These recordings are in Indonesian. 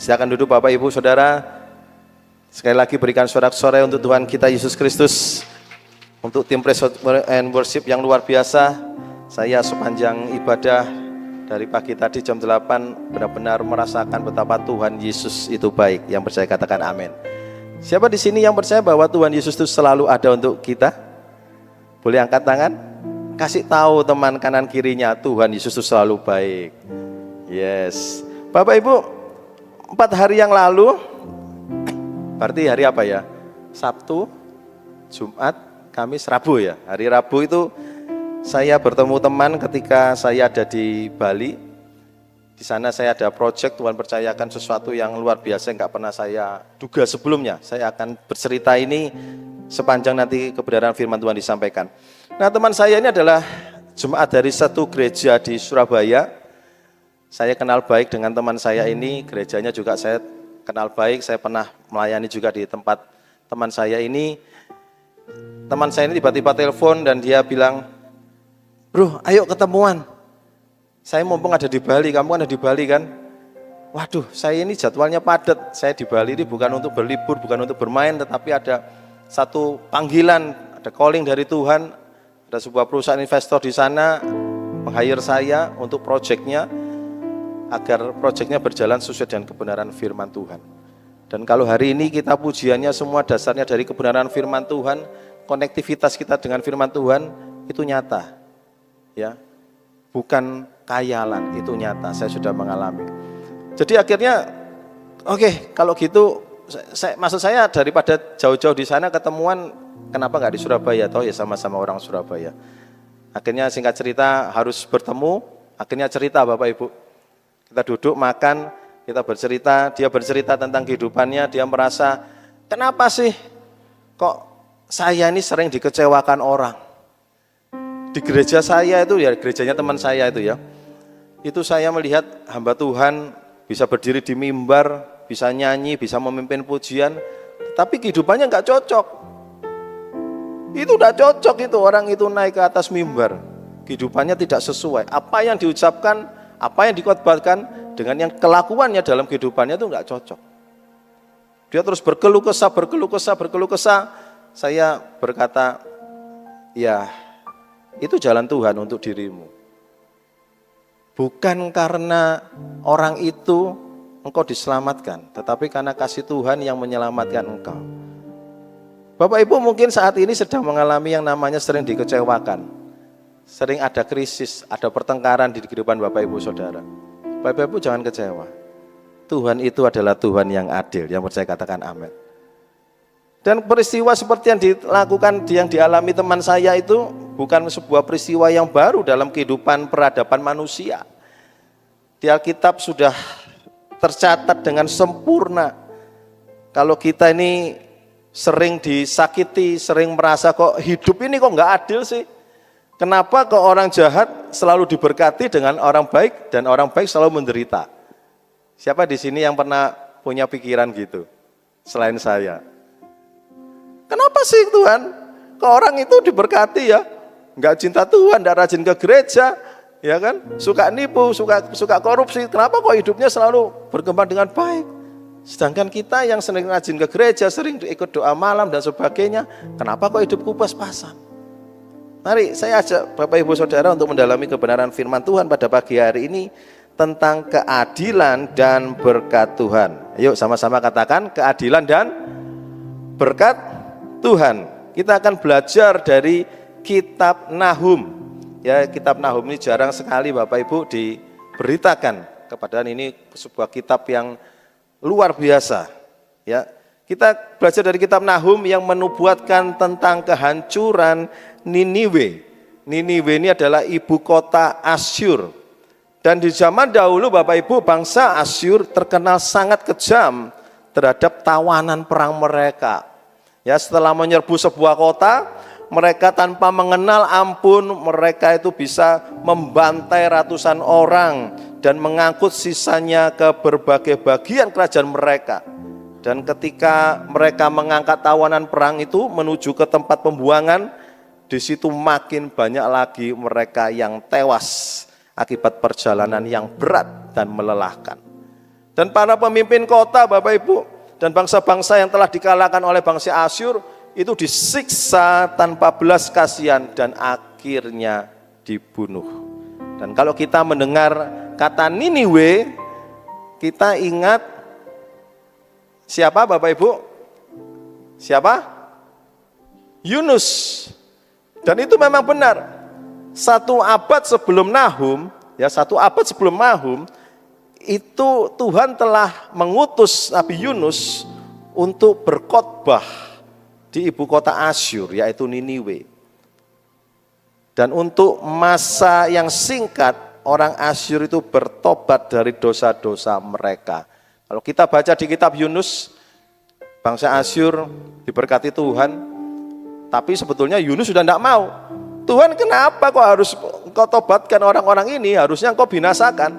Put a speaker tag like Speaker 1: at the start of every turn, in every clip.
Speaker 1: Silakan duduk Bapak Ibu Saudara. Sekali lagi berikan sorak-sorai untuk Tuhan kita Yesus Kristus. Untuk tim praise and worship yang luar biasa. Saya sepanjang ibadah dari pagi tadi jam 8 benar-benar merasakan betapa Tuhan Yesus itu baik. Yang percaya katakan amin. Siapa di sini yang percaya bahwa Tuhan Yesus itu selalu ada untuk kita? Boleh angkat tangan? Kasih tahu teman kanan kirinya, Tuhan Yesus itu selalu baik. Yes. Bapak Ibu, 4 hari yang lalu, berarti hari apa ya? Sabtu, Jumat, Kamis, Rabu ya. Hari Rabu itu saya bertemu teman ketika saya ada di Bali. Di sana saya ada proyek, Tuhan percayakan sesuatu yang luar biasa yang nggak pernah saya duga sebelumnya. Saya akan bercerita ini sepanjang nanti kebenaran firman Tuhan disampaikan. Nah, teman saya ini adalah jemaat dari satu gereja di Surabaya. Saya kenal baik dengan teman saya ini, gerejanya juga saya kenal baik, saya pernah melayani juga di tempat teman saya ini. Teman saya ini tiba-tiba telepon dan dia bilang, "Bro, ayo ketemuan. Saya mumpung ada di Bali, kamu kan ada di Bali kan?" Waduh, saya ini jadwalnya padat. Saya di Bali ini bukan untuk berlibur, bukan untuk bermain, tetapi ada satu panggilan, ada calling dari Tuhan. Ada sebuah perusahaan investor di sana meng-hire saya untuk proyeknya, agar proyeknya berjalan sesuai dengan kebenaran firman Tuhan. Dan kalau hari ini kita pujiannya semua dasarnya dari kebenaran firman Tuhan, konektivitas kita dengan firman Tuhan itu nyata. Ya. Bukan khayalan, itu nyata, saya sudah mengalami. Jadi akhirnya oke, kalau gitu maksud saya daripada jauh-jauh di sana ketemuan, kenapa nggak di Surabaya? Toh ya sama-sama orang Surabaya. Akhirnya singkat cerita harus bertemu, akhirnya cerita Bapak Ibu. Kita duduk makan, kita bercerita, dia bercerita tentang kehidupannya, dia merasa, kenapa sih kok saya ini sering dikecewakan orang. Di gereja saya itu, ya gerejanya teman saya itu ya, itu saya melihat hamba Tuhan bisa berdiri di mimbar, bisa nyanyi, bisa memimpin pujian, tapi kehidupannya nggak cocok. Itu udah cocok itu, orang itu naik ke atas mimbar, kehidupannya tidak sesuai. Apa yang diucapkan, apa yang dikotbahkan dengan yang kelakuannya dalam kehidupannya itu enggak cocok. Dia terus berkeluh kesah. Saya berkata, ya itu jalan Tuhan untuk dirimu. Bukan karena orang itu engkau diselamatkan, tetapi karena kasih Tuhan yang menyelamatkan engkau. Bapak Ibu mungkin saat ini sedang mengalami yang namanya sering dikecewakan. Sering ada krisis, ada pertengkaran di kehidupan Bapak Ibu Saudara. Bapak Ibu jangan kecewa. Tuhan itu adalah Tuhan yang adil, yang percaya katakan amin. Dan peristiwa seperti yang dilakukan, yang dialami teman saya itu bukan sebuah peristiwa yang baru dalam kehidupan peradaban manusia. Di Alkitab sudah tercatat dengan sempurna. Kalau kita ini sering disakiti, sering merasa kok hidup ini kok nggak adil sih. Kenapa kok orang jahat selalu diberkati dengan orang baik dan orang baik selalu menderita? Siapa di sini yang pernah punya pikiran gitu? Selain saya. Kenapa sih Tuhan? Kok orang itu diberkati ya? Enggak cinta Tuhan, enggak rajin ke gereja, ya kan? Suka nipu, suka korupsi. Kenapa kok hidupnya selalu berkembang dengan baik? Sedangkan kita yang sering rajin ke gereja, sering ikut doa malam dan sebagainya, kenapa kok hidupku pas-pasan? Mari saya ajak Bapak Ibu Saudara untuk mendalami kebenaran firman Tuhan pada pagi hari ini tentang keadilan dan berkat Tuhan. Ayo sama-sama katakan keadilan dan berkat Tuhan. Kita akan belajar dari kitab Nahum. Ya, kitab Nahum ini jarang sekali Bapak Ibu diberitakan kepada ini sebuah kitab yang luar biasa. Ya, kita belajar dari kitab Nahum yang menubuatkan tentang kehancuran Niniwe. Niniwe ini adalah ibu kota Asyur. Dan di zaman dahulu Bapak Ibu, bangsa Asyur terkenal sangat kejam terhadap tawanan perang mereka. Ya, setelah menyerbu sebuah kota, mereka tanpa mengenal ampun, mereka itu bisa membantai ratusan orang dan mengangkut sisanya ke berbagai bagian kerajaan mereka. Dan ketika mereka mengangkat tawanan perang itu menuju ke tempat pembuangan, di situ makin banyak lagi mereka yang tewas akibat perjalanan yang berat dan melelahkan. Dan para pemimpin kota Bapak Ibu dan bangsa-bangsa yang telah dikalahkan oleh bangsa Asyur itu disiksa tanpa belas kasihan dan akhirnya dibunuh. Dan kalau kita mendengar kata Niniwe, kita ingat siapa Bapak Ibu? Siapa? Yunus. Dan itu memang benar. 1 abad sebelum Nahum, itu Tuhan telah mengutus Nabi Yunus untuk berkhotbah di ibu kota Asyur, yaitu Niniwe. Dan untuk masa yang singkat, orang Asyur itu bertobat dari dosa-dosa mereka. Kalau kita baca di kitab Yunus, bangsa Asyur diberkati Tuhan, tapi sebetulnya Yunus sudah tidak mau. Tuhan, kenapa kok harus engkau tobatkan orang-orang ini? Harusnya engkau binasakan.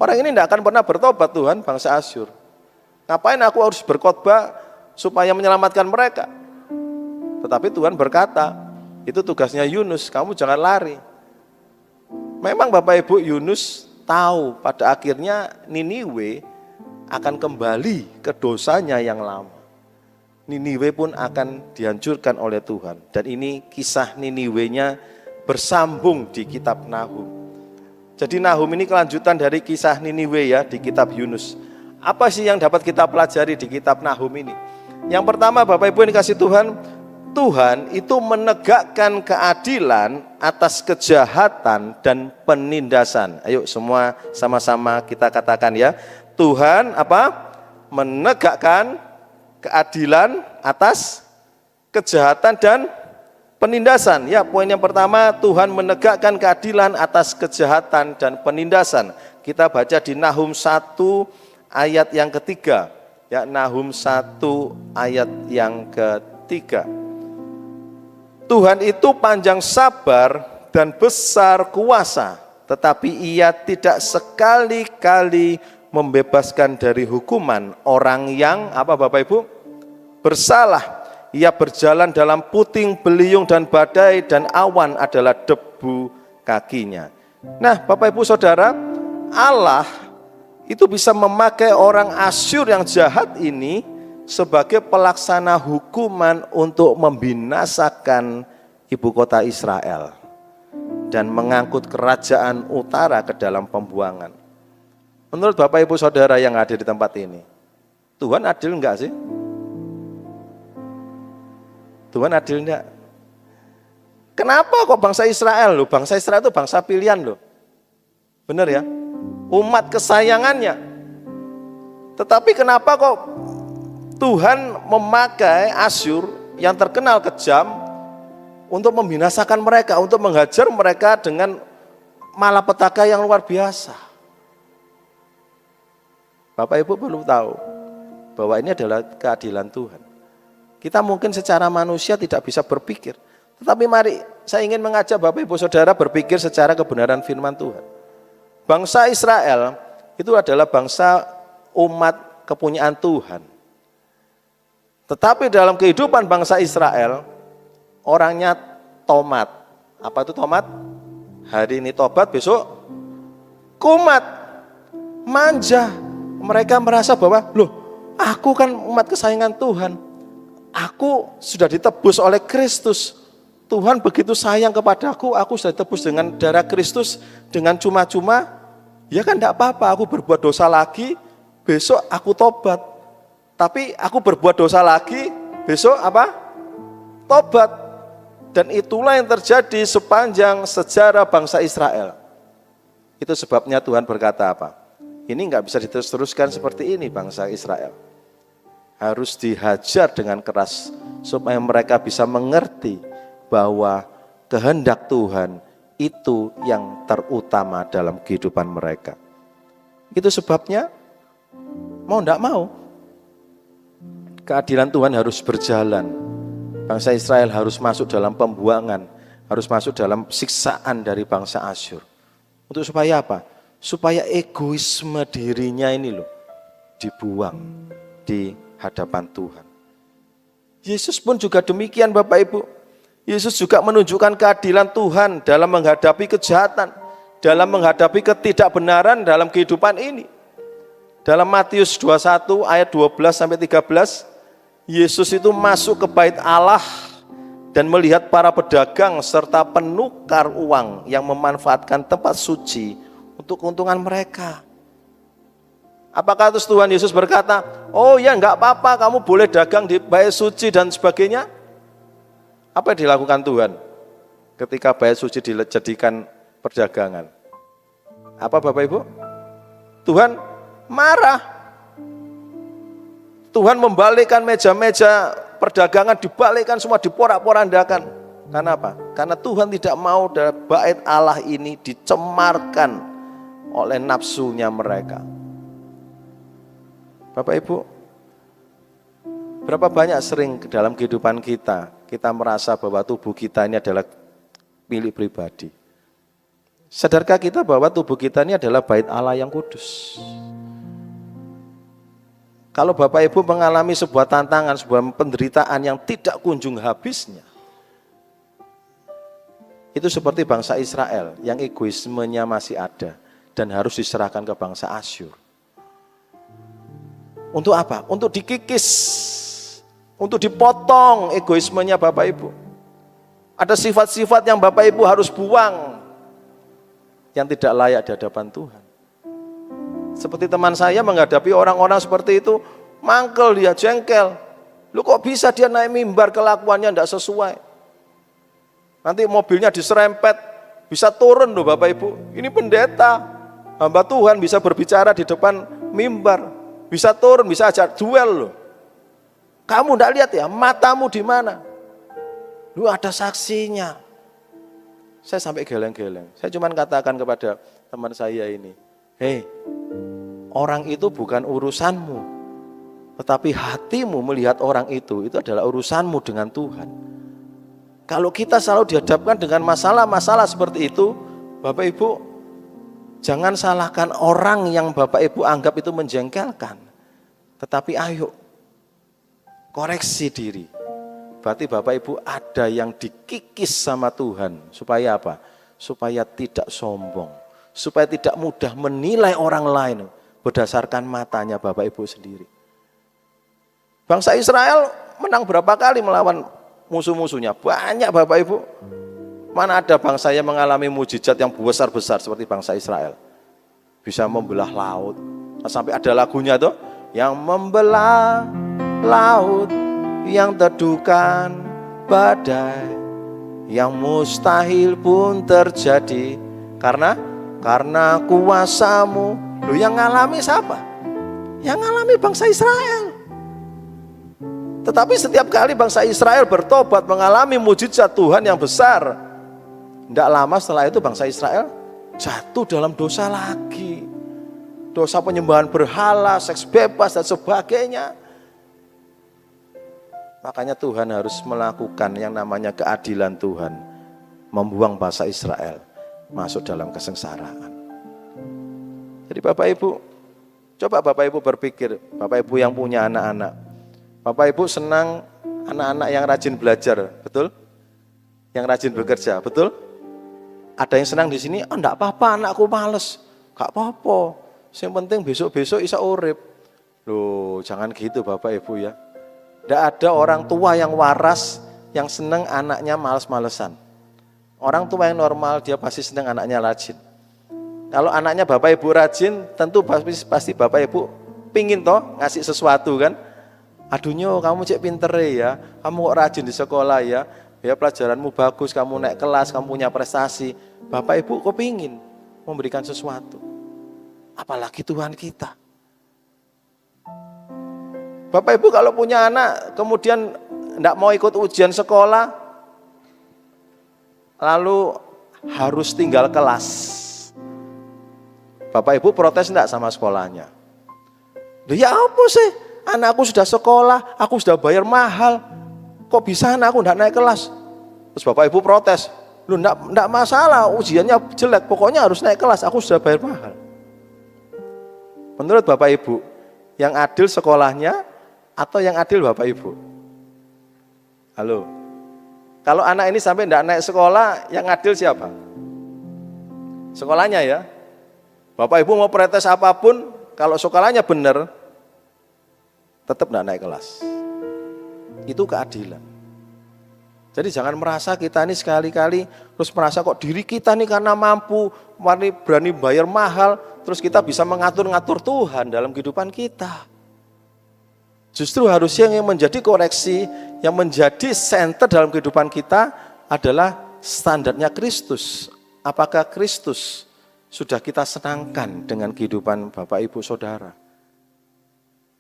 Speaker 1: Orang ini tidak akan pernah bertobat Tuhan, bangsa Asyur. Ngapain aku harus berkhotbah supaya menyelamatkan mereka? Tetapi Tuhan berkata, itu tugasnya Yunus, kamu jangan lari. Memang Bapak Ibu, Yunus tahu pada akhirnya Niniwe akan kembali ke dosanya yang lama. Niniwe pun akan dihancurkan oleh Tuhan. Dan ini kisah Niniwenya bersambung di kitab Nahum. Jadi Nahum ini kelanjutan dari kisah Niniwe ya di kitab Yunus. Apa sih yang dapat kita pelajari di kitab Nahum ini? Yang pertama Bapak Ibu yang dikasih Tuhan, Tuhan itu menegakkan keadilan atas kejahatan dan penindasan. Ayo semua sama-sama kita katakan ya. Tuhan apa? Menegakkan keadilan atas kejahatan dan penindasan. Ya, poin yang pertama, Tuhan menegakkan keadilan atas kejahatan dan penindasan. Kita baca di Nahum 1 ayat yang ketiga. Ya, Nahum 1 ayat yang ketiga. Tuhan itu panjang sabar dan besar kuasa, tetapi Ia tidak sekali-kali membebaskan dari hukuman orang yang apa Bapak Ibu? Bersalah. Ia berjalan dalam puting beliung dan badai, dan awan adalah debu kakinya. Nah Bapak Ibu Saudara, Allah itu bisa memakai orang Asyur yang jahat ini sebagai pelaksana hukuman untuk membinasakan ibu kota Israel dan mengangkut kerajaan utara ke dalam pembuangan. Menurut Bapak Ibu Saudara yang ada di tempat ini, Tuhan adil enggak sih? Tuhan adil enggak? Kenapa kok bangsa Israel loh? Bangsa Israel itu bangsa pilihan loh. Benar ya? Umat kesayangannya. Tetapi kenapa kok Tuhan memakai Asyur yang terkenal kejam untuk membinasakan mereka, untuk menghajar mereka dengan malapetaka yang luar biasa? Bapak Ibu perlu tahu bahwa ini adalah keadilan Tuhan. Kita mungkin secara manusia tidak bisa berpikir. Tetapi mari saya ingin mengajak Bapak Ibu Saudara berpikir secara kebenaran firman Tuhan. Bangsa Israel itu adalah bangsa umat kepunyaan Tuhan. Tetapi dalam kehidupan bangsa Israel, orangnya tomat. Apa itu tomat? Hari ini tobat, besok kumat. Manja. Mereka merasa bahwa, loh, aku kan umat kesayangan Tuhan. Aku sudah ditebus oleh Kristus. Tuhan begitu sayang kepadaku, aku sudah ditebus dengan darah Kristus dengan cuma-cuma. Ya kan enggak apa-apa, aku berbuat dosa lagi, besok aku tobat. Tapi aku berbuat dosa lagi, besok apa? Tobat. Dan itulah yang terjadi sepanjang sejarah bangsa Israel. Itu sebabnya Tuhan berkata apa? Ini enggak bisa diterus-teruskan seperti ini bangsa Israel. Harus dihajar dengan keras supaya mereka bisa mengerti bahwa kehendak Tuhan itu yang terutama dalam kehidupan mereka. Itu sebabnya mau tidak mau keadilan Tuhan harus berjalan. Bangsa Israel harus masuk dalam pembuangan, harus masuk dalam siksaan dari bangsa Asyur. Untuk supaya apa? Supaya egoisme dirinya ini loh dibuang di hadapan Tuhan. Yesus pun juga demikian Bapak Ibu. Yesus juga menunjukkan keadilan Tuhan dalam menghadapi kejahatan, dalam menghadapi ketidakbenaran dalam kehidupan ini. Dalam Matius 21 ayat 12 sampai 13, Yesus itu masuk ke bait Allah dan melihat para pedagang serta penukar uang yang memanfaatkan tempat suci untuk keuntungan mereka. Apakah terus Tuhan Yesus berkata, oh ya enggak apa-apa, kamu boleh dagang di bait suci dan sebagainya? Apa yang dilakukan Tuhan ketika bait suci dijadikan perdagangan? Apa Bapak Ibu? Tuhan marah. Tuhan membalikkan meja-meja perdagangan, dibalikkan semua, diporak-porandakan. Karena apa? Karena Tuhan tidak mau bait Allah ini dicemarkan oleh nafsunya mereka. Bapak Ibu, berapa banyak sering dalam kehidupan kita merasa bahwa tubuh kita ini adalah milik pribadi. Sadarkah kita bahwa tubuh kita ini adalah bait Allah yang kudus? Kalau Bapak Ibu mengalami sebuah tantangan, sebuah penderitaan yang tidak kunjung habisnya, itu seperti bangsa Israel yang egoismenya masih ada dan harus diserahkan ke bangsa Asyur. Untuk apa? Untuk dikikis, untuk dipotong egoismenya Bapak Ibu. Ada sifat-sifat yang Bapak Ibu harus buang, yang tidak layak di hadapan Tuhan. Seperti teman saya menghadapi orang-orang seperti itu, mangkel dia, jengkel. Lu kok bisa dia naik mimbar, kelakuannya tidak sesuai. Nanti mobilnya diserempet, bisa turun loh Bapak Ibu. Ini pendeta, hamba Tuhan bisa berbicara di depan mimbar, bisa turun, bisa ajak duel loh. Kamu tidak lihat ya, matamu di mana? Lu ada saksinya. Saya sampai geleng-geleng. Saya cuma katakan kepada teman saya ini, hei, orang itu bukan urusanmu, tetapi hatimu melihat orang itu adalah urusanmu dengan Tuhan. Kalau kita selalu dihadapkan dengan masalah-masalah seperti itu, Bapak Ibu, jangan salahkan orang yang Bapak Ibu anggap itu menjengkelkan. Tetapi ayo, koreksi diri. Berarti Bapak Ibu ada yang dikikis sama Tuhan. Supaya apa? Supaya tidak sombong. Supaya tidak mudah menilai orang lain berdasarkan matanya Bapak Ibu sendiri. Bangsa Israel menang berapa kali melawan musuh-musuhnya? Banyak Bapak Ibu. Mana ada bangsa yang mengalami mujizat yang besar-besar seperti bangsa Israel. Bisa membelah laut. Sampai ada lagunya tuh, yang membelah laut, yang teduhkan badai, yang mustahil pun terjadi karena kuasamu. Loh, yang ngalami siapa? Yang ngalami bangsa Israel. Tetapi setiap kali bangsa Israel bertobat mengalami mujizat Tuhan yang besar, tidak lama setelah itu bangsa Israel jatuh dalam dosa lagi. Dosa penyembahan berhala, seks bebas dan sebagainya. Makanya Tuhan harus melakukan yang namanya keadilan Tuhan, membuang bangsa Israel masuk dalam kesengsaraan. Jadi Bapak Ibu, coba Bapak Ibu berpikir, Bapak Ibu yang punya anak-anak, Bapak Ibu senang anak-anak yang rajin belajar, betul? Yang rajin bekerja, betul? Ada yang senang di sini, oh enggak apa-apa anakku males, enggak apa-apa, yang penting besok-besok bisa urip. Loh, jangan gitu Bapak Ibu ya. Tidak ada orang tua yang waras yang senang anaknya males-malesan. Orang tua yang normal dia pasti senang anaknya rajin. Kalau anaknya Bapak Ibu rajin, tentu pasti Bapak Ibu pingin toh ngasih sesuatu kan. Aduhnya kamu cek pinter ya, kamu kok rajin di sekolah ya, ya pelajaranmu bagus, kamu naik kelas, kamu punya prestasi. Bapak Ibu kok pingin memberikan sesuatu. Apalagi Tuhan kita. Bapak Ibu kalau punya anak kemudian tidak mau ikut ujian sekolah, lalu harus tinggal kelas. Bapak Ibu protes enggak sama sekolahnya? Ya apa sih? Anakku sudah sekolah, aku sudah bayar mahal. Kok bisa anakku enggak naik kelas? Terus Bapak Ibu protes. Lu enggak masalah, ujiannya jelek, pokoknya harus naik kelas, aku sudah bayar mahal. Menurut Bapak Ibu, yang adil sekolahnya atau yang adil Bapak Ibu? Halo. Kalau anak ini sampai enggak naik sekolah, yang adil siapa? Sekolahnya ya. Bapak Ibu mau protes apapun, kalau sekolahnya benar, tetap tidak naik kelas. Itu keadilan. Jadi jangan merasa kita ini sekali-kali terus merasa kok diri kita nih karena mampu, berani bayar mahal, terus kita bisa mengatur-ngatur Tuhan dalam kehidupan kita. Justru harusnya yang menjadi koreksi, yang menjadi center dalam kehidupan kita adalah standarnya Kristus. Apakah Kristus sudah kita senangkan dengan kehidupan Bapak Ibu Saudara?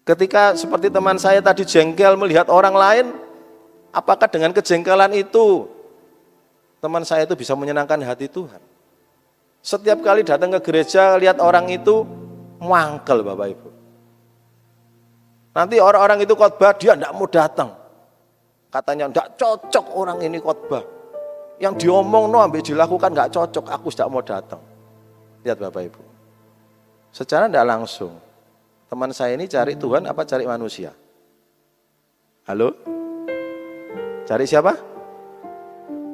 Speaker 1: Ketika seperti teman saya tadi jengkel melihat orang lain, apakah dengan kejengkelan itu teman saya itu bisa menyenangkan hati Tuhan? Setiap kali datang ke gereja lihat orang itu mangkel Bapak Ibu. Nanti orang-orang itu khotbah dia tidak mau datang. Katanya tidak cocok orang ini khotbah. Yang diomong ambil dilakukan nggak cocok, aku tidak mau datang. Lihat Bapak Ibu. Secara tidak langsung, teman saya ini cari Tuhan apa cari manusia? Halo? Cari siapa?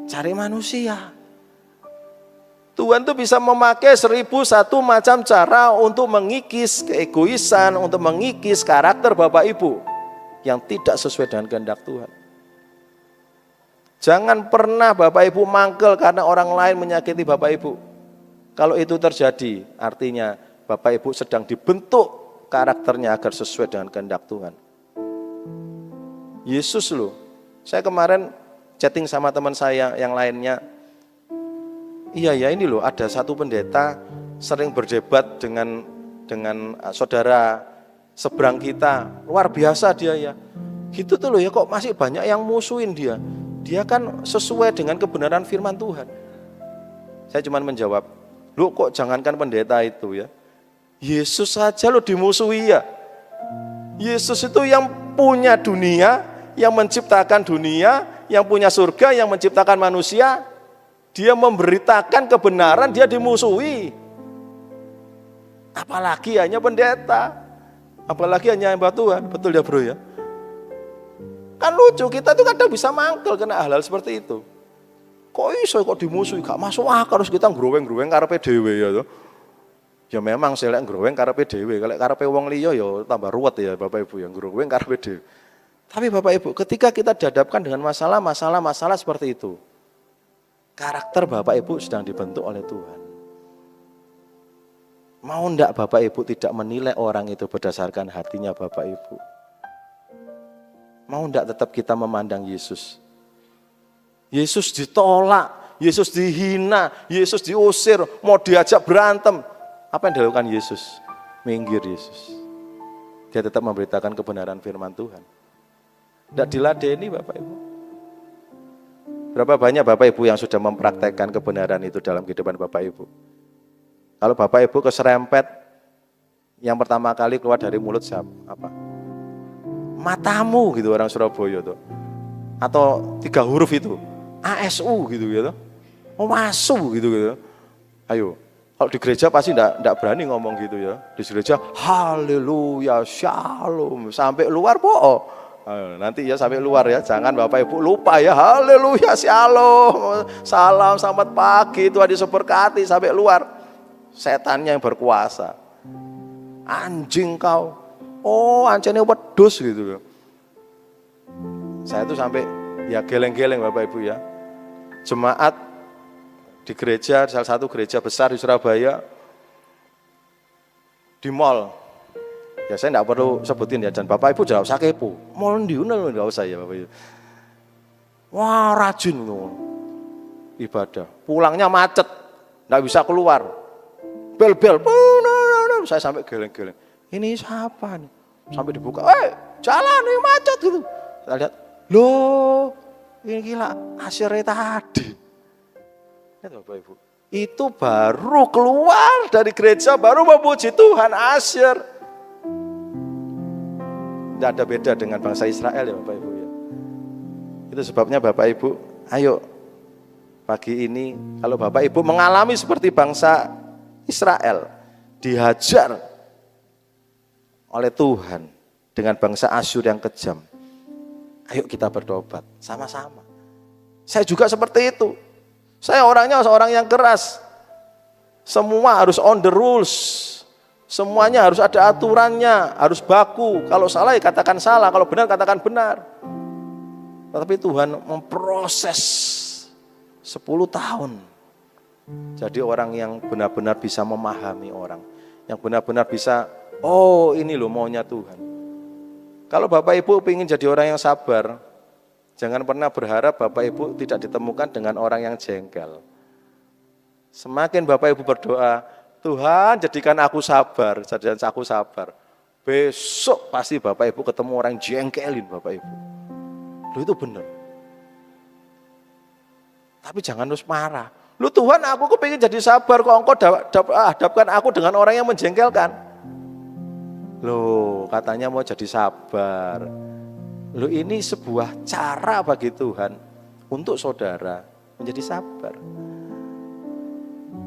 Speaker 1: Cari manusia. Tuhan tuh bisa memakai 1001 macam cara untuk mengikis keegoisan, untuk mengikis karakter Bapak Ibu yang tidak sesuai dengan kehendak Tuhan. Jangan pernah Bapak Ibu mangkel karena orang lain menyakiti Bapak Ibu. Kalau itu terjadi, artinya Bapak Ibu sedang dibentuk karakternya agar sesuai dengan kehendak Tuhan. Yesus loh. Saya kemarin chatting sama teman saya yang lainnya. Iya ya ini loh, ada satu pendeta sering berdebat dengan saudara seberang kita. Luar biasa dia ya. Gitu tuh loh ya, kok masih banyak yang musuhin dia. Dia kan sesuai dengan kebenaran firman Tuhan. Saya cuma menjawab, lu kok jangankan pendeta itu ya. Yesus saja lo dimusuhi ya. Yesus itu yang punya dunia, yang menciptakan dunia, yang punya surga, yang menciptakan manusia. Dia memberitakan kebenaran, dia dimusuhi. Apalagi hanya pendeta. Apalagi hanya hamba Tuhan. Betul ya bro ya? Kan lucu, kita tuh kadang bisa mangkel kena hal-hal seperti itu. Kok iso kok dimusuhi, gak masuk akal, harus kita ngroweng-ngroweng karepe dhewe ya toh. Ya memang saya lek ngroweng karepe dhewe, kalau karepe wong liya ya tambah ruwet ya Bapak Ibu yang ngroweng karepe dhewe. Tapi Bapak Ibu, ketika kita dihadapkan dengan masalah seperti itu, karakter Bapak Ibu sedang dibentuk oleh Tuhan. Mau enggak Bapak Ibu tidak menilai orang itu berdasarkan hatinya Bapak Ibu? Mau enggak tetap kita memandang Yesus? Yesus ditolak, Yesus dihina, Yesus diusir, mau diajak berantem. Apa yang dilakukan Yesus? Minggir Yesus. Dia tetap memberitakan kebenaran firman Tuhan. Tidak diladeni Bapak Ibu. Berapa banyak Bapak Ibu yang sudah mempraktekkan kebenaran itu dalam kehidupan Bapak Ibu? Kalau Bapak Ibu keserempet, yang pertama kali keluar dari mulut siapa? Apa? Matamu gitu orang Surabaya tuh. Atau 3 huruf itu. ASU gitu gitu. Masu gitu. Ayo, kalau di gereja pasti enggak berani ngomong gitu ya. Di gereja haleluya, shalom, sampai luar po. Nanti ya sampai luar ya, jangan Bapak Ibu lupa ya, haleluya, shalom, salam, selamat pagi, Tuhan Yesus berkati, sampai luar. Setannya yang berkuasa. Anjing kau, oh anjingnya wedus gitu. Saya tuh sampai ya geleng-geleng Bapak Ibu ya. Jemaat di gereja, salah satu gereja besar di Surabaya, di mall. Ya saya tidak perlu sebutin ya, dan Bapak Ibu jangan usah kepo. Mall diunel enggak usah ya Bapak Ibu. Wah rajin loh. Ibadah. Pulangnya macet, enggak bisa keluar. Bel-bel. Saya sampai geleng-geleng. Ini siapa nih? Sampai dibuka. Jalan ini macet gitu. Saya lihat, loh, ini gila asyirnya tadi. Lihat Bapak Ibu. Itu baru keluar dari gereja, baru memuji Tuhan, asyir. Tidak ada beda dengan bangsa Israel ya Bapak Ibu ya. Itu sebabnya Bapak Ibu, ayo pagi ini kalau Bapak Ibu mengalami seperti bangsa Israel, dihajar oleh Tuhan dengan bangsa Asyur yang kejam, ayo kita bertobat sama-sama. Saya juga seperti itu. Saya orangnya seorang yang keras. Semua harus on the rules. Semuanya harus ada aturannya, harus baku. Kalau salah ya katakan salah, kalau benar katakan benar. Tetapi Tuhan memproses 10 tahun. Jadi orang yang benar-benar bisa memahami orang. Yang benar-benar bisa, oh ini loh maunya Tuhan. Kalau Bapak Ibu ingin jadi orang yang sabar, jangan pernah berharap Bapak Ibu tidak ditemukan dengan orang yang jengkel. Semakin Bapak Ibu berdoa, Tuhan jadikan aku sabar, jadikan aku sabar. Besok pasti Bapak Ibu ketemu orang jengkelin Bapak Ibu. Loh itu benar. Tapi jangan terus marah. Loh Tuhan aku kepingin jadi sabar, kok engkau hadapkan aku dengan orang yang menjengkelkan. Loh katanya mau jadi sabar. Loh ini sebuah cara bagi Tuhan untuk saudara menjadi sabar.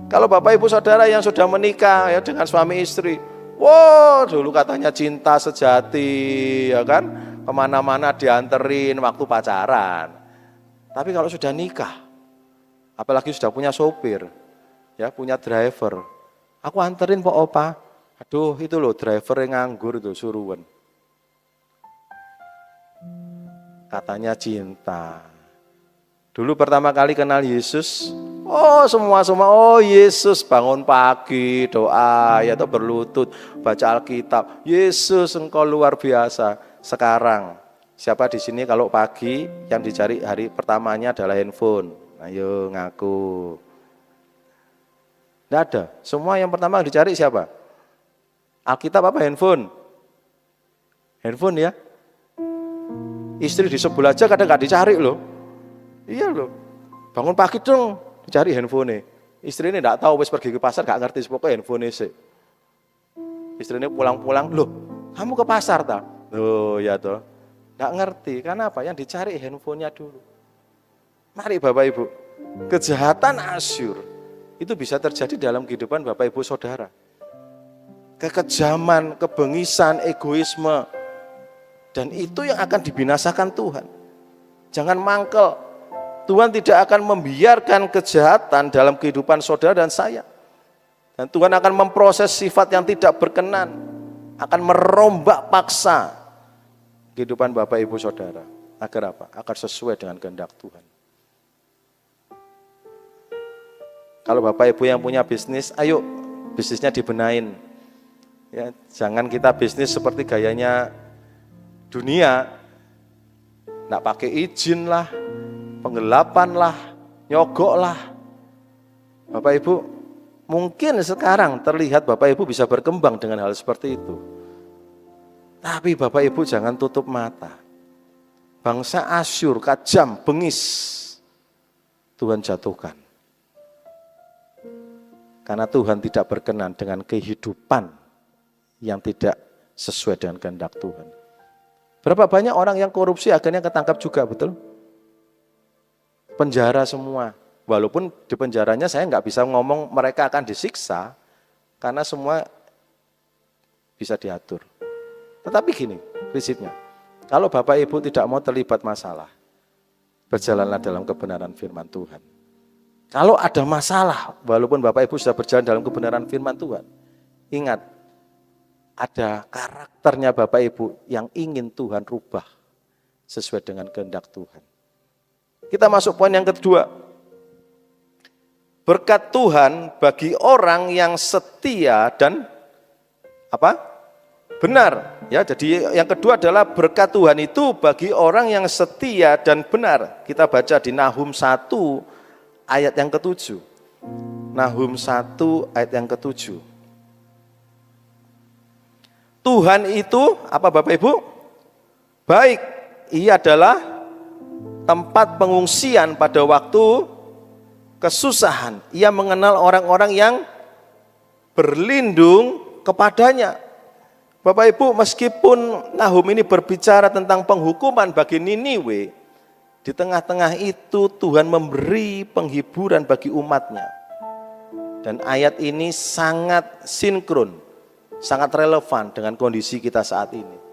Speaker 1: Kalau Bapak Ibu Saudara yang sudah menikah ya dengan suami istri, wow dulu katanya cinta sejati, ya kan, kemana-mana dianterin waktu pacaran. Tapi kalau sudah nikah, apalagi sudah punya sopir, ya punya driver, aku anterin Pak Opa, aduh itu loh driver yang nganggur itu suruhan. Katanya cinta. Dulu pertama kali kenal Yesus, oh semua, oh Yesus bangun pagi, doa, ya tuh berlutut, baca Alkitab. Yesus engkau luar biasa. Sekarang, siapa di sini kalau pagi yang dicari hari pertamanya adalah handphone? Ayo ngaku. Tidak ada, semua yang pertama dicari siapa? Alkitab apa handphone? Handphone ya. Istri di sebelah aja kadang nggak dicari loh. Iya loh, bangun pagi dong, dicari handphone. Istri ini enggak tahu, wis pergi ke pasar, gak ngerti, pokoknya handphone sih. Istri ini pulang-pulang, loh kamu ke pasar tak? Loh ya toh, gak ngerti, karena apa? Yang dicari handphonenya dulu. Mari Bapak Ibu, kejahatan asyur itu bisa terjadi dalam kehidupan Bapak Ibu Saudara. Kekejaman, kebengisan, egoisme, dan itu yang akan dibinasakan Tuhan. Jangan mangkel. Tuhan tidak akan membiarkan kejahatan dalam kehidupan saudara dan saya. Dan Tuhan akan memproses sifat yang tidak berkenan, akan merombak paksa kehidupan Bapak Ibu Saudara. Agar apa? Agar sesuai dengan kehendak Tuhan. Kalau Bapak Ibu yang punya bisnis, ayo bisnisnya dibenain. Ya, jangan kita bisnis seperti gayanya dunia, nggak pakai izin lah, penggelapan lah, nyogok lah. Bapak Ibu, mungkin sekarang terlihat Bapak Ibu bisa berkembang dengan hal seperti itu. Tapi Bapak Ibu jangan tutup mata. Bangsa Asyur, kejam, bengis, Tuhan jatuhkan. Karena Tuhan tidak berkenan dengan kehidupan yang tidak sesuai dengan kehendak Tuhan. Berapa banyak orang yang korupsi akhirnya ketangkap juga, betul? Penjara semua, walaupun di penjaranya saya nggak bisa ngomong mereka akan disiksa, karena semua bisa diatur. Tetapi gini prinsipnya, kalau Bapak Ibu tidak mau terlibat masalah, berjalanlah dalam kebenaran firman Tuhan. Kalau ada masalah, walaupun Bapak Ibu sudah berjalan dalam kebenaran firman Tuhan, ingat, ada karakternya Bapak Ibu yang ingin Tuhan rubah sesuai dengan kehendak Tuhan. Kita masuk poin yang kedua. Berkat Tuhan bagi orang yang setia dan apa? Benar. Ya, jadi yang kedua adalah berkat Tuhan itu bagi orang yang setia dan benar. Kita baca di Nahum 1 ayat yang ke-7. Nahum 1 ayat yang ke-7. Tuhan itu apa Bapak Ibu? Baik, ia adalah tempat pengungsian pada waktu kesusahan. Ia mengenal orang-orang yang berlindung kepadanya. Bapak Ibu, meskipun Nahum ini berbicara tentang penghukuman bagi Niniwe, di tengah-tengah itu Tuhan memberi penghiburan bagi umatnya. Dan ayat ini sangat sinkron, sangat relevan dengan kondisi kita saat ini.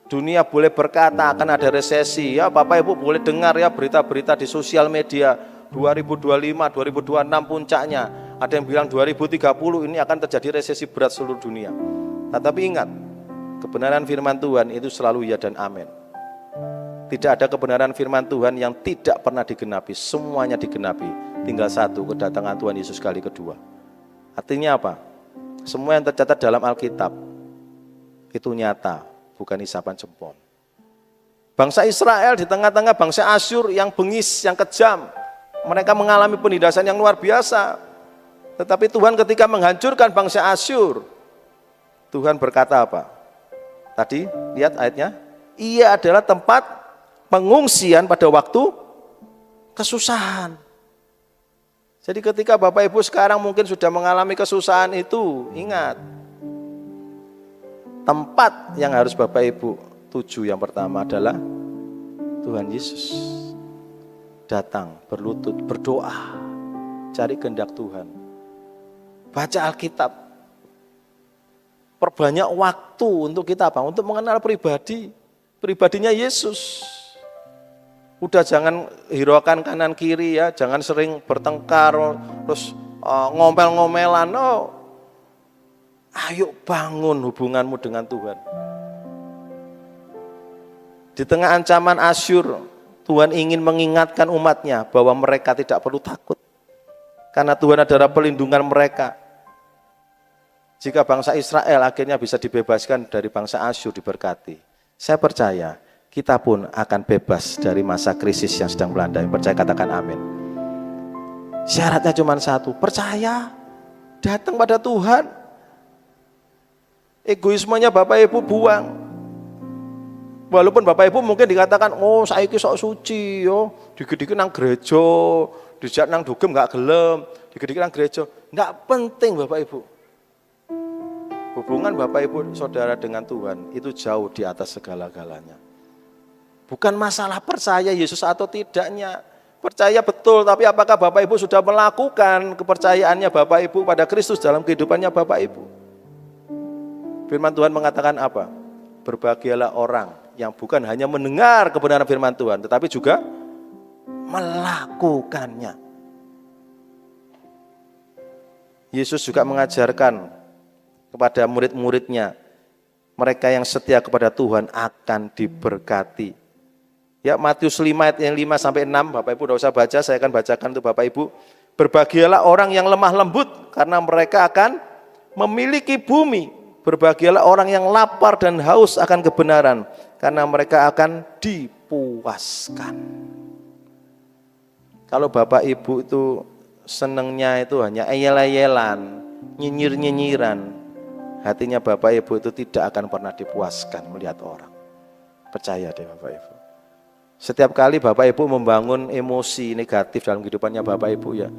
Speaker 1: Dunia boleh berkata akan ada resesi, ya Bapak Ibu boleh dengar ya berita-berita di sosial media 2025, 2026 puncaknya. Ada yang bilang 2030 ini akan terjadi resesi berat seluruh dunia. Tetapi ingat, kebenaran firman Tuhan itu selalu ya dan amin. Tidak ada kebenaran firman Tuhan yang tidak pernah digenapi. Semuanya digenapi. Tinggal satu, kedatangan Tuhan Yesus kali kedua. Artinya apa? Semua yang tercatat dalam Alkitab itu nyata, bukan isapan jempol. Bangsa Israel di tengah-tengah bangsa Asyur yang bengis, yang kejam. Mereka mengalami penindasan yang luar biasa. Tetapi Tuhan ketika menghancurkan bangsa Asyur, Tuhan berkata apa? Tadi lihat ayatnya. Ia adalah tempat pengungsian pada waktu kesusahan. Jadi ketika Bapak Ibu sekarang mungkin sudah mengalami kesusahan itu, ingat. Tempat yang harus Bapak Ibu tuju yang pertama adalah Tuhan Yesus. Datang, berlutut, berdoa, cari kehendak Tuhan. Baca Alkitab. Perbanyak waktu untuk kita apa? Untuk mengenal pribadinya Yesus. Udah jangan hiraukan kanan kiri ya, jangan sering bertengkar, terus ngomel-ngomelan. Oh, ayo bangun hubunganmu dengan Tuhan. Di tengah ancaman Asyur, Tuhan ingin mengingatkan umatnya bahwa mereka tidak perlu takut. Karena Tuhan adalah pelindungan mereka. Jika bangsa Israel akhirnya bisa dibebaskan dari bangsa Asyur diberkati. Saya percaya kita pun akan bebas dari masa krisis yang sedang melanda. Percaya katakan amin. Syaratnya cuma satu, percaya. Datang pada Tuhan. Egoismenya Bapak Ibu buang. Walaupun Bapak Ibu mungkin dikatakan, oh saiki sok suci, yo, dikit-dikit nang gereja, dijak nang dugem nggak gelem, dikit-dikit nang gereja, nggak penting Bapak Ibu. Hubungan Bapak Ibu saudara dengan Tuhan itu jauh di atas segala-galanya. Bukan masalah percaya Yesus atau tidaknya, percaya betul, tapi apakah Bapak Ibu sudah melakukan kepercayaannya Bapak Ibu pada Kristus dalam kehidupannya Bapak Ibu? Firman Tuhan mengatakan apa? Berbahagialah orang yang bukan hanya mendengar kebenaran firman Tuhan, tetapi juga melakukannya. Yesus juga mengajarkan kepada murid-muridnya, mereka yang setia kepada Tuhan akan diberkati. Ya, Matius 5 ayat 5 sampai 6, Bapak Ibu tidak usah baca, saya akan bacakan untuk Bapak Ibu. Berbahagialah orang yang lemah lembut, karena mereka akan memiliki bumi. Berbahagialah orang yang lapar dan haus akan kebenaran, karena mereka akan dipuaskan. Kalau Bapak Ibu itu senengnya itu hanya ayel-ayelan, nyinyir-nyinyiran, hatinya Bapak Ibu itu tidak akan pernah dipuaskan melihat orang. Percaya deh Bapak Ibu. Setiap kali Bapak Ibu membangun emosi negatif dalam kehidupannya Bapak Ibu ya,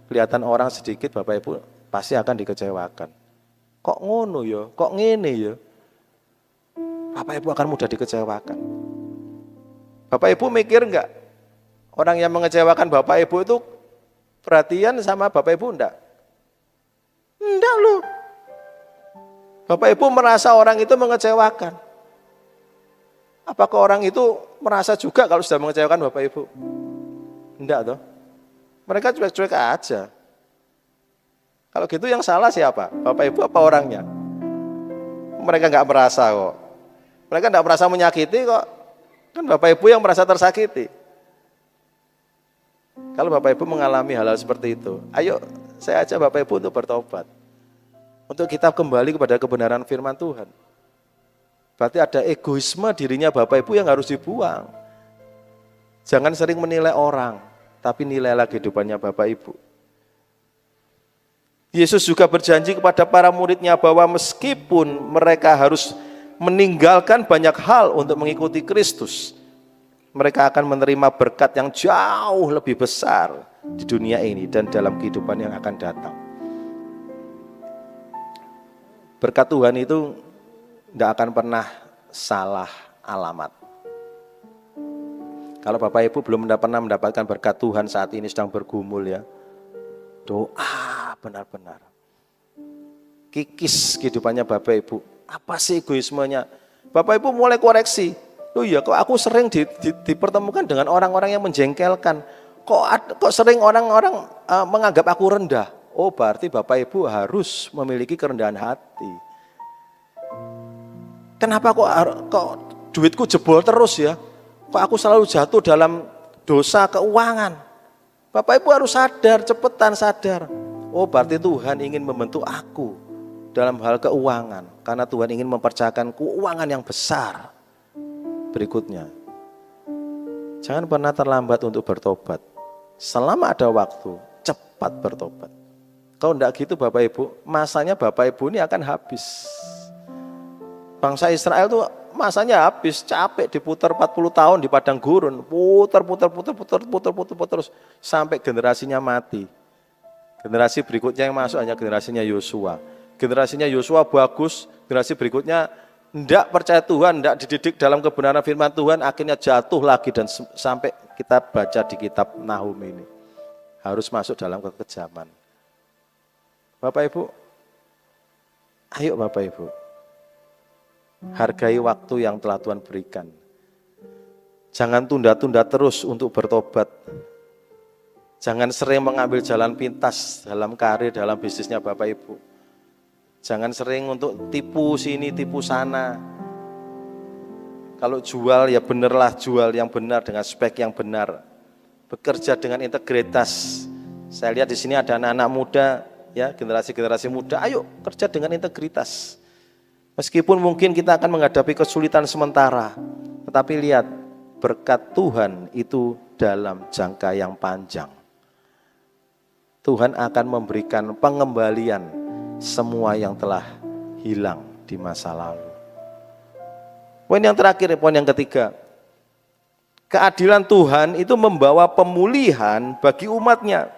Speaker 1: kelihatan orang sedikit Bapak Ibu pasti akan dikecewakan. Kok ngono ya, kok ngene ya. Bapak Ibu akan mudah dikecewakan. Bapak Ibu mikir enggak? Orang yang mengecewakan Bapak Ibu itu perhatian sama Bapak Ibu enggak? Enggak loh. Bapak Ibu merasa orang itu mengecewakan. Apakah orang itu merasa juga kalau sudah mengecewakan Bapak Ibu? Enggak toh. Mereka cuek-cuek aja. Kalau gitu yang salah siapa? Bapak Ibu apa orangnya? Mereka enggak merasa kok. Mereka enggak merasa menyakiti kok. Kan Bapak Ibu yang merasa tersakiti. Kalau Bapak Ibu mengalami hal-hal seperti itu, ayo saya ajak Bapak Ibu untuk bertobat. Untuk kita kembali kepada kebenaran firman Tuhan. Berarti ada egoisme dirinya Bapak Ibu yang harus dibuang. Jangan sering menilai orang, tapi nilailah kehidupannya Bapak Ibu. Yesus juga berjanji kepada para muridnya bahwa meskipun mereka harus meninggalkan banyak hal untuk mengikuti Kristus, mereka akan menerima berkat yang jauh lebih besar di dunia ini dan dalam kehidupan yang akan datang. Berkat Tuhan itu tidak akan pernah salah alamat. Kalau Bapak Ibu belum pernah mendapatkan berkat Tuhan saat ini sedang bergumul ya, doa benar-benar. Kikis kehidupannya Bapak Ibu. Apa sih egoismenya? Bapak Ibu mulai koreksi. Oh iya, kok aku sering dipertemukan dengan orang-orang yang menjengkelkan. Kok sering orang-orang menganggap aku rendah. Oh berarti Bapak Ibu harus memiliki kerendahan hati. Kenapa kok duitku jebol terus ya? Kok aku selalu jatuh dalam dosa keuangan? Bapak Ibu harus sadar, cepetan sadar. Oh berarti Tuhan ingin membentuk aku dalam hal keuangan. Karena Tuhan ingin mempercayakan keuangan yang besar. Berikutnya, jangan pernah terlambat untuk bertobat. Selama ada waktu, cepat bertobat. Kalau enggak gitu Bapak Ibu, masanya Bapak Ibu ini akan habis. Bangsa Israel tuh masanya habis, capek diputar 40 tahun di padang gurun, putar terus sampai generasinya mati. Generasi berikutnya yang masuk hanya generasinya Yosua. Generasinya Yosua bagus, generasi berikutnya enggak percaya Tuhan, enggak dididik dalam kebenaran firman Tuhan, akhirnya jatuh lagi dan sampai kita baca di kitab Nahum ini. Harus masuk dalam kekejaman. Bapak Ibu, ayo Bapak Ibu, hargai waktu yang telah Tuhan berikan. Jangan tunda-tunda terus untuk bertobat. Jangan sering mengambil jalan pintas dalam karir, dalam bisnisnya Bapak Ibu. Jangan sering untuk tipu sini, tipu sana. Kalau jual ya benerlah jual yang benar dengan spek yang benar. Bekerja dengan integritas. Saya lihat di sini ada anak-anak muda, ya generasi-generasi muda. Ayo kerja dengan integritas. Meskipun mungkin kita akan menghadapi kesulitan sementara, tetapi lihat berkat Tuhan itu dalam jangka yang panjang. Tuhan akan memberikan pengembalian semua yang telah hilang di masa lalu. Poin yang terakhir, poin yang ketiga. Keadilan Tuhan itu membawa pemulihan bagi umatnya.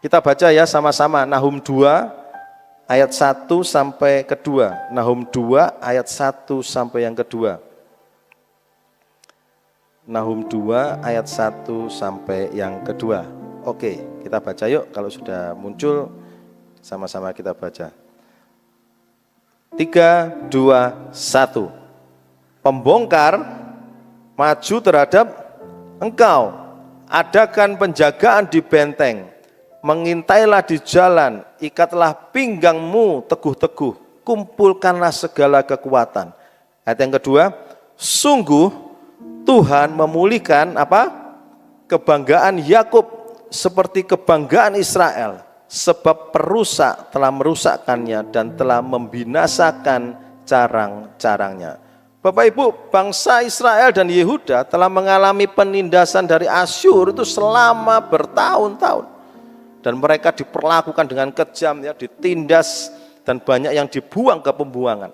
Speaker 1: Kita baca ya sama-sama Nahum 2 ayat 1 sampai kedua. Nahum 2 ayat 1 sampai yang kedua. Nahum 2 ayat 1 sampai yang kedua. Oke, kita baca yuk, kalau sudah muncul sama-sama kita baca. 3, 2, 1. Pembongkar maju terhadap engkau, adakan penjagaan di benteng, mengintailah di jalan, ikatlah pinggangmu teguh-teguh, kumpulkanlah segala kekuatan. Ayat yang kedua, sungguh Tuhan memulihkan apa? Kebanggaan Yakub seperti kebanggaan Israel, sebab perusak telah merusakkannya dan telah membinasakan carang-carangnya. Bapak Ibu, bangsa Israel dan Yehuda telah mengalami penindasan dari Asyur itu selama bertahun-tahun. Dan mereka diperlakukan dengan kejam, ya, ditindas, dan banyak yang dibuang ke pembuangan.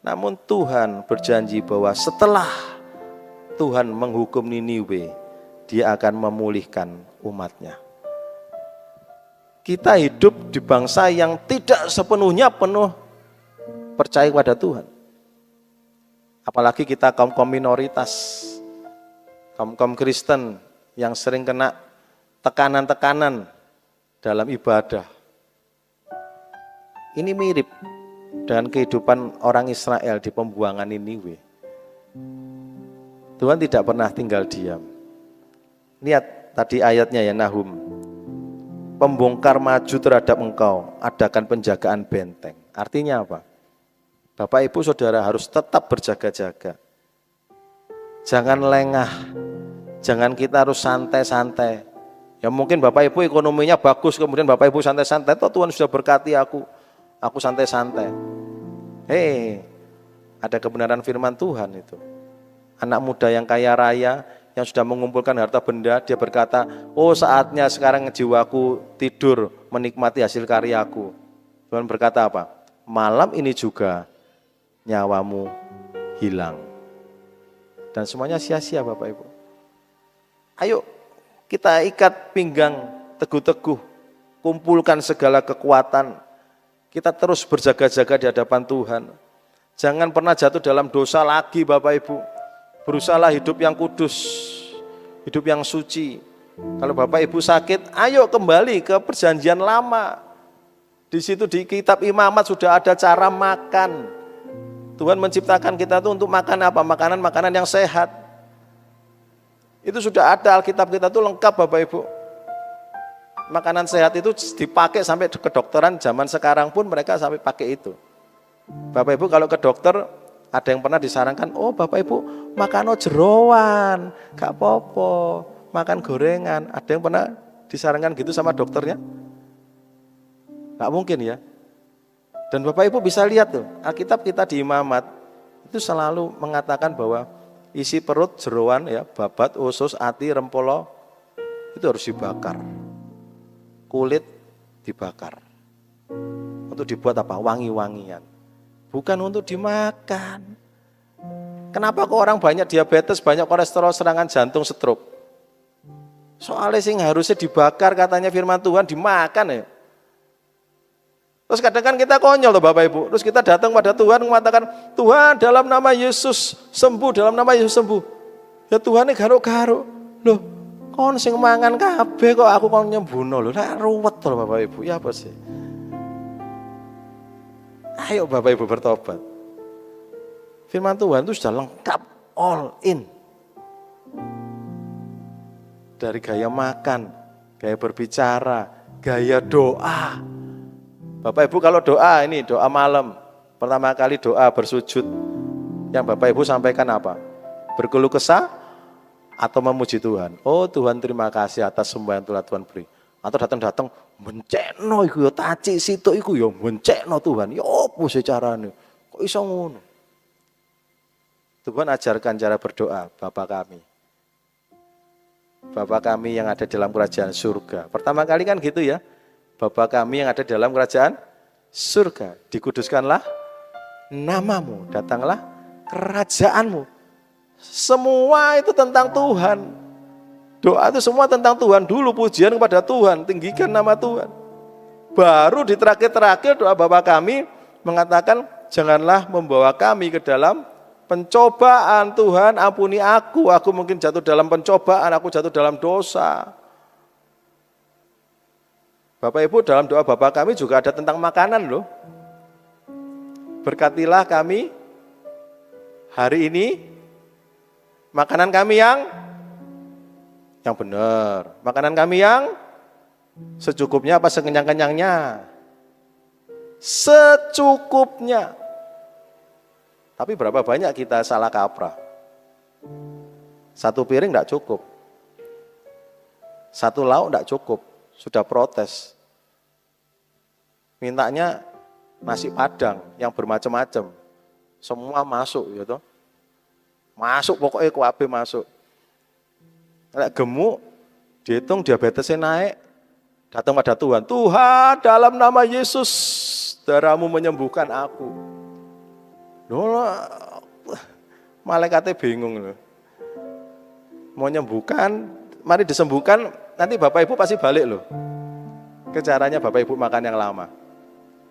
Speaker 1: Namun Tuhan berjanji bahwa setelah Tuhan menghukum Niniwe, Dia akan memulihkan umatnya. Kita hidup di bangsa yang tidak sepenuhnya penuh percaya kepada Tuhan. Apalagi kita kaum-kaum minoritas, kaum-kaum Kristen yang sering kena tekanan-tekanan dalam ibadah. Ini mirip dengan kehidupan orang Israel di pembuangan Niniwe. Tuhan tidak pernah tinggal diam. Lihat tadi ayatnya ya, Nahum. Pembongkar maju terhadap engkau, adakan penjagaan benteng. Artinya apa? Bapak Ibu Saudara harus tetap berjaga-jaga. Jangan lengah. Jangan kita harus santai-santai. Ya mungkin Bapak Ibu ekonominya bagus, kemudian Bapak Ibu santai-santai, toh Tuhan sudah berkati aku santai-santai. Ada kebenaran firman Tuhan itu. Anak muda yang kaya raya, yang sudah mengumpulkan harta benda, dia berkata, oh saatnya sekarang jiwaku tidur menikmati hasil karyaku. Tuhan berkata apa? Malam ini juga nyawamu hilang. Dan semuanya sia-sia Bapak Ibu. Ayo kita ikat pinggang teguh-teguh, kumpulkan segala kekuatan. Kita terus berjaga-jaga di hadapan Tuhan. Jangan pernah jatuh dalam dosa lagi Bapak Ibu. Berusahalah hidup yang kudus, hidup yang suci. Kalau Bapak Ibu sakit, ayo kembali ke perjanjian lama. Di situ di kitab Imamat sudah ada cara makan. Tuhan menciptakan kita itu untuk makan apa? Makanan-makanan yang sehat. Itu sudah ada, Alkitab kita itu lengkap Bapak Ibu. Makanan sehat itu dipakai sampai kedokteran zaman sekarang pun mereka sampai pakai itu. Bapak Ibu kalau ke dokter ada yang pernah disarankan, oh Bapak Ibu makan jeroan, gak apa-apa, makan gorengan. Ada yang pernah disarankan gitu sama dokternya? Gak mungkin ya. Dan Bapak Ibu bisa lihat tuh, Alkitab kita di Imamat itu selalu mengatakan bahwa isi perut jeroan ya, babat, usus, ati, rempolo itu harus dibakar. Kulit dibakar. Untuk dibuat apa? Wangi-wangian. Bukan untuk dimakan. Kenapa kok orang banyak diabetes, banyak kolesterol, serangan jantung, stroke? Soalnya sing harusnya dibakar katanya firman Tuhan, dimakan ya. Terus kadang kan kita konyol tuh Bapak Ibu. Terus kita datang pada Tuhan mengatakan, Tuhan dalam nama Yesus sembuh, dalam nama Yesus sembuh. Ya Tuhan ini garuk-garuk. Loh, kon sing mangan kabeh kok aku kon nyembuhno lho. Lah ruwet to Bapak Ibu. Ya apa sih? Ayo Bapak Ibu bertobat. Firman Tuhan itu sudah lengkap, all in. Dari gaya makan, gaya berbicara, gaya doa. Bapak Ibu kalau doa ini doa malam, pertama kali doa bersujud, yang Bapak Ibu sampaikan apa? Berkeluh kesah atau memuji Tuhan? Oh Tuhan terima kasih atas semua yang telah Tuhan beri. Atau datang-datang mencekno iku ya taci situ iku ya mencekno Tuhan. Ya opo sih carane? Kok iso ngono? Tuhan ajarkan cara berdoa Bapa kami. Bapa kami yang ada dalam kerajaan surga. Pertama kali kan gitu ya. Bapa kami yang ada dalam kerajaan surga, dikuduskanlah namamu, datanglah kerajaanmu. Semua itu tentang Tuhan. Doa itu semua tentang Tuhan. Dulu pujian kepada Tuhan, tinggikan nama Tuhan. Baru di terakhir-terakhir doa Bapa kami mengatakan, janganlah membawa kami ke dalam pencobaan. Tuhan ampuni aku mungkin jatuh dalam pencobaan, aku jatuh dalam dosa. Bapak Ibu dalam doa Bapa kami juga ada tentang makanan loh. Berkatilah kami hari ini makanan kami yang benar. Makanan kami yang secukupnya apa sekenyang-kenyangnya? Secukupnya. Tapi berapa banyak kita salah kaprah? Satu piring enggak cukup. Satu lauk enggak cukup. Sudah protes. Mintanya nasi padang yang bermacam-macam. Semua masuk gitu. Masuk pokoknya kuabe masuk. Nek gemuk, dihitung diabetesnya naik, datang pada Tuhan. Tuhan dalam nama Yesus, darahmu menyembuhkan aku. Loh, malaikatnya bingung loh. Mau nyembuhkan, mari disembuhkan, nanti Bapak Ibu pasti balik loh. Ke caranya Bapak Ibu makan yang lama.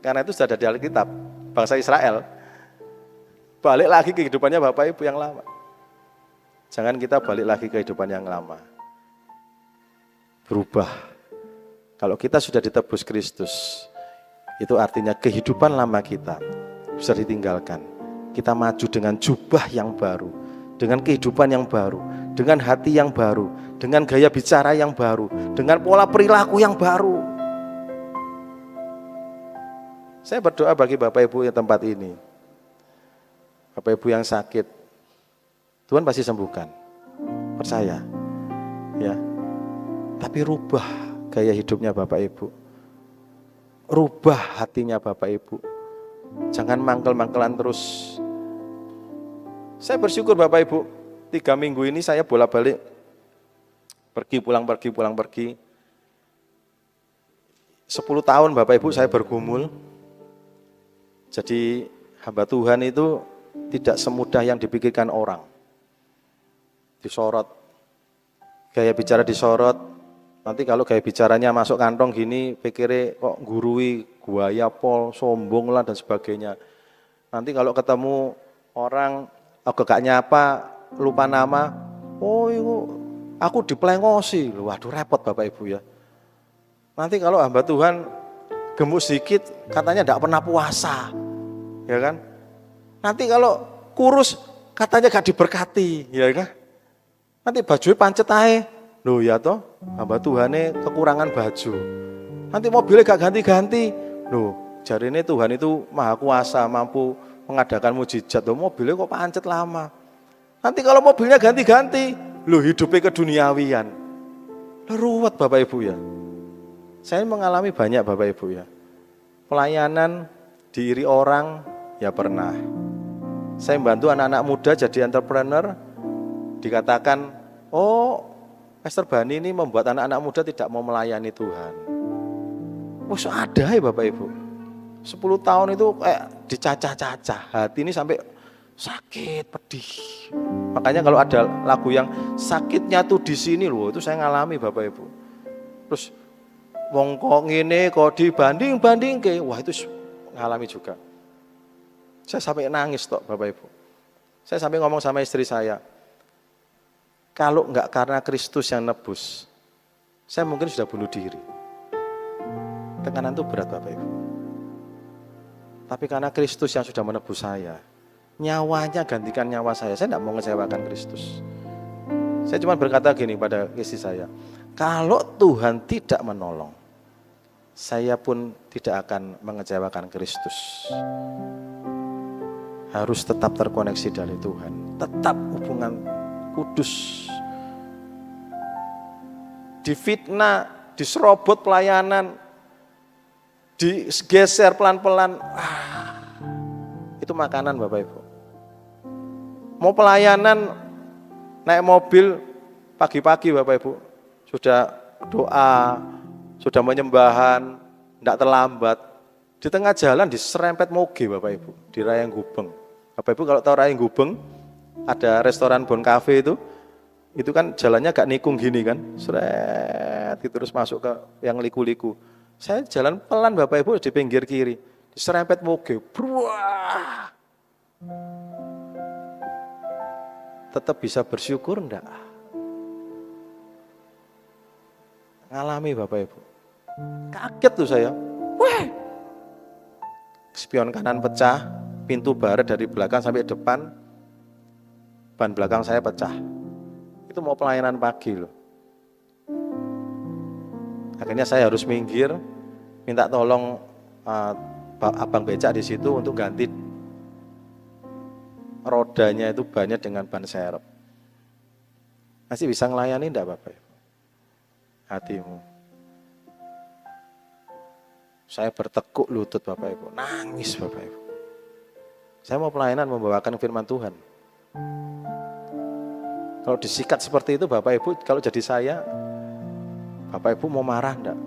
Speaker 1: Karena itu sudah ada di Alkitab, bangsa Israel. Balik lagi kehidupannya Bapak Ibu yang lama. Jangan kita balik lagi kehidupan yang lama. Berubah. Kalau kita sudah ditebus Kristus, itu artinya kehidupan lama kita bisa ditinggalkan. Kita maju dengan jubah yang baru, dengan kehidupan yang baru, dengan hati yang baru, dengan gaya bicara yang baru, dengan pola perilaku yang baru. Saya berdoa bagi Bapak Ibu yang tempat ini. Bapak Ibu yang sakit, Tuhan pasti sembuhkan. Percaya. Ya. Tapi rubah gaya hidupnya Bapak Ibu. Rubah hatinya Bapak Ibu. Jangan mangkel-mangkelan terus. Saya bersyukur Bapak Ibu, 3 minggu ini saya bolak-balik pergi pulang pergi. 10 tahun Bapak Ibu saya bergumul. Jadi hamba Tuhan itu tidak semudah yang dipikirkan orang. Disorot. Gaya bicara disorot. Nanti kalau gaya bicaranya masuk kantong gini, pikirnya kok gurui, guaya pol, sombong lah dan sebagainya. Nanti kalau ketemu orang, aku gak nyapa, lupa nama, oh itu aku diplengosi. Waduh repot Bapak Ibu ya. Nanti kalau hamba Tuhan gemuk sedikit, katanya gak pernah puasa. Ya kan? Nanti kalau kurus katanya gak diberkati, ya kan? Nanti bajunya pancet aja, Loh ya toh, hamba Tuhannya kekurangan baju. Nanti mobilnya gak ganti-ganti. Loh, jarine Tuhan itu maha kuasa, mampu mengadakan mujizat. Loh, mobilnya kok pancet lama. Nanti kalau mobilnya ganti-ganti, loh hidupnya keduniawian. Loh ruwet Bapak Ibu ya. Saya mengalami banyak Bapak Ibu ya. Pelayanan diiri orang, ya pernah. Saya membantu anak-anak muda jadi entrepreneur, dikatakan, oh Pastor Bani ini membuat anak-anak muda tidak mau melayani Tuhan. Oh ada ya Bapak Ibu. 10 tahun itu kayak dicacah-cacah, hati ini sampai sakit, pedih. Makanya kalau ada lagu yang sakitnya tuh di sini loh, itu saya ngalami Bapak Ibu. Terus wong kok ngene kok dibanding-banding ke, wah itu ngalami juga. Saya sampai nangis toh Bapak Ibu. Saya sampai ngomong sama istri saya, kalau enggak karena Kristus yang nebus, saya mungkin sudah bunuh diri. Tekanan itu berat Bapak Ibu. Tapi karena Kristus yang sudah menebus saya, nyawanya gantikan nyawa saya tidak mau mengecewakan Kristus. Saya cuma berkata gini pada istri saya, kalau Tuhan tidak menolong, saya pun tidak akan mengecewakan Kristus. Harus tetap terkoneksi dari Tuhan, tetap hubungan kudus. Difitnah, diserobot pelayanan, digeser pelan-pelan, itu makanan Bapak Ibu. Mau pelayanan, naik mobil pagi-pagi Bapak Ibu, sudah doa, sudah menyembahan, tidak terlambat. Di tengah jalan diserempet moge Bapak Ibu, di Rayang Gubeng. Bapak Ibu kalau tahu Rayang Gubeng, ada restoran Bon Cafe itu kan jalannya gak nikung gini kan, seret terus masuk ke yang liku-liku. Saya jalan pelan Bapak Ibu di pinggir kiri, diserempet moge, bruah. Tetap bisa bersyukur enggak? Ngalami Bapak Ibu. Kaget tuh saya. Wah. Spion kanan pecah, pintu baret dari belakang sampai depan, ban belakang saya pecah. Itu mau pelayanan pagi loh. Akhirnya saya harus minggir, minta tolong abang becak di situ untuk ganti rodanya itu banyak dengan ban serep. Masih bisa ngelayani enggak Bapak Ibu? Hatimu. Saya bertekuk lutut Bapak Ibu, nangis Bapak Ibu. Saya mau pelayanan membawakan firman Tuhan. Kalau disikat seperti itu Bapak Ibu, kalau jadi saya, Bapak Ibu mau marah enggak?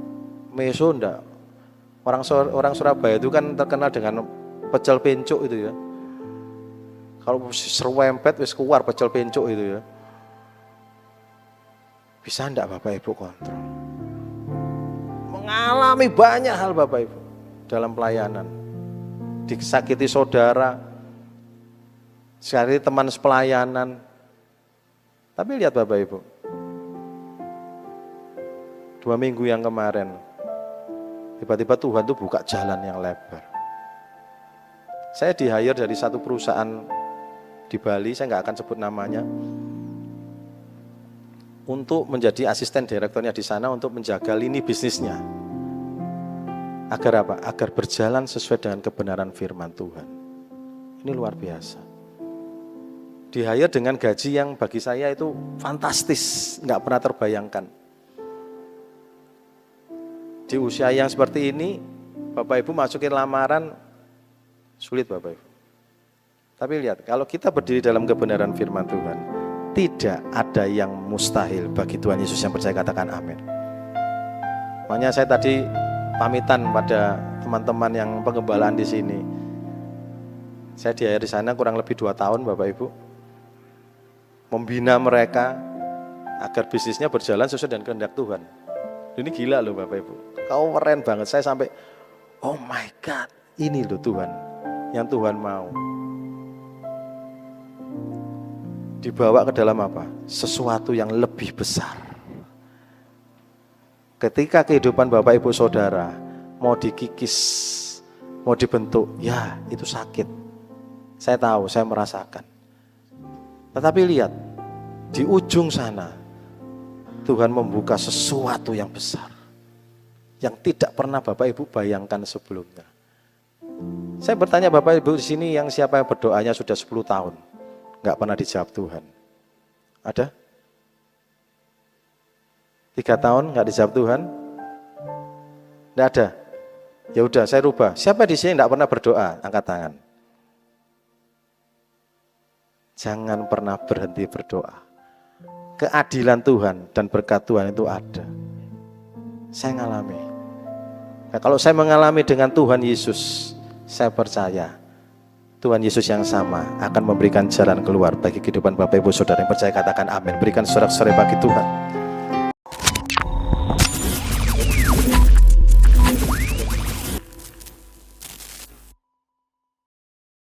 Speaker 1: Meso enggak? Orang Surabaya itu kan terkenal dengan pecel pencuk itu ya. Kalau serwempet wis keluar pecel pencuk itu ya. Bisa enggak Bapak Ibu kontrol? Mengalami banyak hal Bapak Ibu dalam pelayanan. Disakiti saudara, sekali teman sepelayanan. Tapi lihat Bapak Ibu, 2 minggu yang kemarin, tiba-tiba Tuhan tuh buka jalan yang lebar. Saya di-hire dari satu perusahaan di Bali, saya nggak akan sebut namanya, untuk menjadi asisten direkturnya di sana untuk menjaga lini bisnisnya. Agar apa? Agar berjalan sesuai dengan kebenaran firman Tuhan. Ini luar biasa. Di-hire dengan gaji yang bagi saya itu fantastis, nggak pernah terbayangkan. Di usia yang seperti ini, Bapak Ibu masukin lamaran, sulit Bapak Ibu. Tapi lihat, kalau kita berdiri dalam kebenaran firman Tuhan, tidak ada yang mustahil bagi Tuhan Yesus yang percaya, katakan amin. Makanya saya tadi pamitan pada teman-teman yang pengembalaan di sini. Saya di sana kurang lebih 2 tahun Bapak Ibu. Membina mereka agar bisnisnya berjalan sesuai dengan kehendak Tuhan. Ini gila loh Bapak Ibu. Kau keren banget, saya sampai oh my God, ini loh Tuhan yang Tuhan mau. Dibawa ke dalam apa? Sesuatu yang lebih besar. Ketika kehidupan Bapak Ibu Saudara mau dikikis, mau dibentuk, ya itu sakit. Saya tahu, saya merasakan. Tetapi lihat, di ujung sana Tuhan membuka sesuatu yang besar, yang tidak pernah Bapak Ibu bayangkan sebelumnya. Saya bertanya Bapak Ibu di sini, yang siapa yang berdoanya sudah 10 tahun, nggak pernah dijawab Tuhan? Ada? 3 tahun nggak dijawab Tuhan? Nggak ada? Ya udah, saya rubah. Siapa di sini nggak pernah berdoa? Angkat tangan. Jangan pernah berhenti berdoa. Keadilan Tuhan dan berkat Tuhan itu ada. Saya ngalami. Nah, kalau saya mengalami dengan Tuhan Yesus, saya percaya Tuhan Yesus yang sama akan memberikan jalan keluar bagi kehidupan Bapak Ibu Saudara yang percaya. Katakan amin. Berikan sorak-sorai bagi Tuhan.